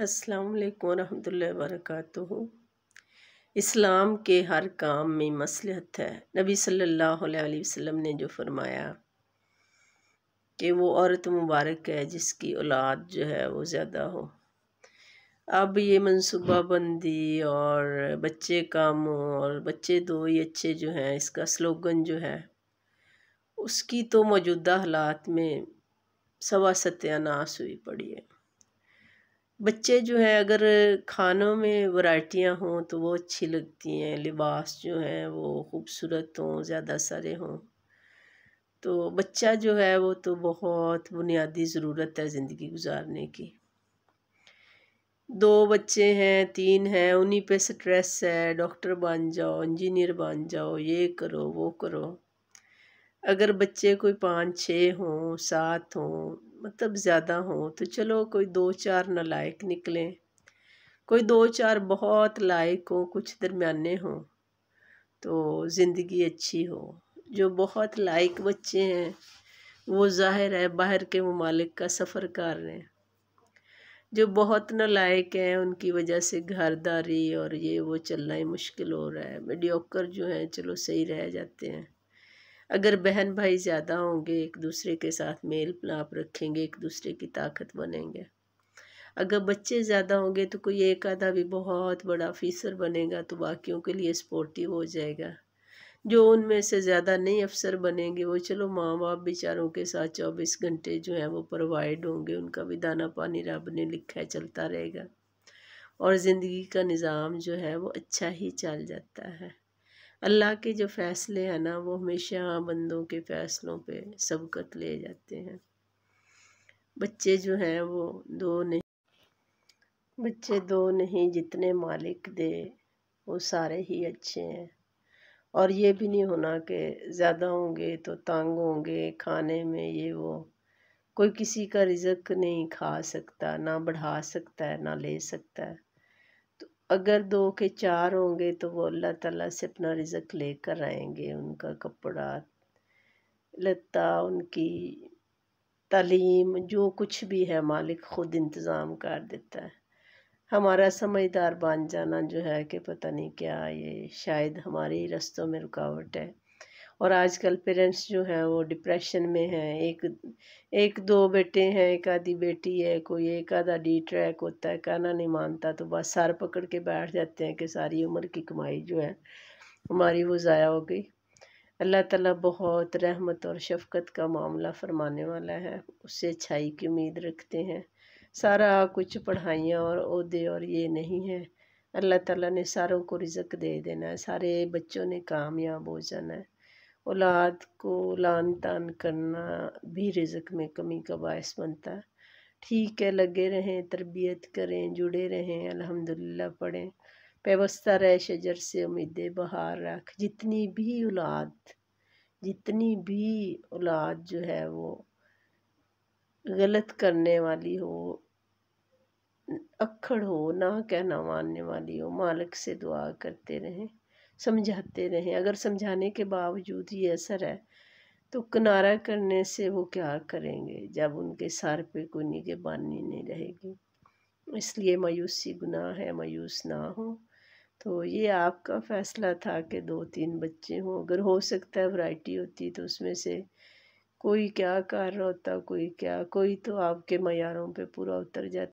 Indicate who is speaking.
Speaker 1: अस्सलाम वालेकुम वरहमत ल्लाहि वबरकातुहू। इस्लाम के हर काम में मसलहत है। नबी सल्लल्लाहु अलैहि वसल्लम ने जो फरमाया कि वो औरत मुबारक है जिसकी औलाद जो है वो ज़्यादा हो। अब ये मनसूबा बंदी और बच्चे कम और बच्चे दो ही अच्छे जो हैं, इसका स्लोगन जो है उसकी तो मौजूदा हालात में सवा सत्यानाश हुई पड़ी है। बच्चे जो हैं अगर खानों में वैरायटियां हों तो वो अच्छी लगती हैं, लिबास जो हैं वो खूबसूरत हों, ज़्यादा सारे हों, तो बच्चा जो है वो तो बहुत बुनियादी ज़रूरत है ज़िंदगी गुजारने की। दो बच्चे हैं, तीन हैं, उन्हीं पे स्ट्रेस है, डॉक्टर बन जाओ, इंजीनियर बन जाओ, ये करो वो करो। अगर बच्चे कोई 5-6 हों, 7 हों, मतलब ज़्यादा हों तो चलो कोई 2-4 नालायक निकलें, कोई 2-4 बहुत लायक हों, कुछ दरमियाने हों तो ज़िंदगी अच्छी हो। जो बहुत लायक बच्चे हैं वो ज़ाहिर है बाहर के ममालिक का सफ़र कर रहे हैं। जो बहुत नालायक हैं उनकी वजह से घरदारी और ये वो चलना ही मुश्किल हो रहा है। मीडियोकर जो हैं चलो सही रह जाते हैं। अगर बहन भाई ज़्यादा होंगे, एक दूसरे के साथ मेल मिलाप रखेंगे, एक दूसरे की ताकत बनेंगे। अगर बच्चे ज़्यादा होंगे तो कोई एक आधा भी बहुत बड़ा अफसर बनेगा तो बाकियों के लिए सपोर्टिव हो जाएगा। जो उनमें से ज़्यादा नहीं अफसर बनेंगे वो चलो माँ बाप बेचारों के साथ 24 घंटे जो है वो प्रोवाइड होंगे, उनका भी दाना पानी रब ने लिखा है चलता रहेगा और ज़िंदगी का निज़ाम जो है वो अच्छा ही चल जाता है। अल्लाह के जो फ़ैसले हैं ना वो हमेशा बंदों के फ़ैसलों पे सबकत ले जाते हैं। बच्चे जो हैं वो दो नहीं जितने मालिक दे वो सारे ही अच्छे हैं। और ये भी नहीं होना कि ज़्यादा होंगे तो तंग होंगे खाने में ये वो। कोई किसी का रिज़्क नहीं खा सकता, ना बढ़ा सकता है ना ले सकता है। तो अगर 2 के 4 होंगे तो वो अल्लाह ताला से अपना रिज़्क लेकर आएंगे। उनका कपड़ा लत्ता, उनकी तालीम, जो कुछ भी है मालिक खुद इंतज़ाम कर देता है। हमारा समझदार बन जाना जो है कि पता नहीं क्या, ये शायद हमारे ही रास्तों में रुकावट है। और आजकल पेरेंट्स जो हैं वो डिप्रेशन में हैं। एक दो बेटे हैं, एक आधी बेटी है, कोई एक आधा डी ट्रैक होता है, कहना नहीं मानता तो बस सर पकड़ के बैठ जाते हैं कि सारी उम्र की कमाई जो है हमारी वो ज़ाया हो गई। अल्लाह ताला बहुत रहमत और शफ़क़त का मामला फरमाने वाला है, उससे अच्छाई की उम्मीद रखते हैं। सारा कुछ पढ़ाइयाँ और ओहदे और ये नहीं है। अल्लाह ताला ने सारों को रिज़्क दे देना है, सारे बच्चों ने कामयाब हो जाना है। औलाद को लान तान करना भी रिज़्क में कमी का बायस बनता है। ठीक है, लगे रहें, तरबियत करें, जुड़े रहें, अल्हम्दुलिल्लाह पढ़ें, पेवस्ता रहे शजर से उम्मीदें बहार रख। जितनी भी औलाद जो है वो गलत करने वाली हो, अक्खड़ हो, ना कहना मानने वाली हो, मालिक से दुआ करते रहें, समझाते रहें। अगर समझाने के बावजूद ये असर है तो किनारा करने से वो क्या करेंगे जब उनके सर पे कोई निगहबानी नहीं रहेगी। इसलिए मायूसी गुनाह है, मायूस ना हो। तो ये आपका फ़ैसला था कि 2-3 बच्चे हों। अगर हो सकता है वैरायटी होती तो उसमें से कोई क्या कर रहा होता, कोई क्या, कोई तो आपके मयारों पे पूरा उतर जाता।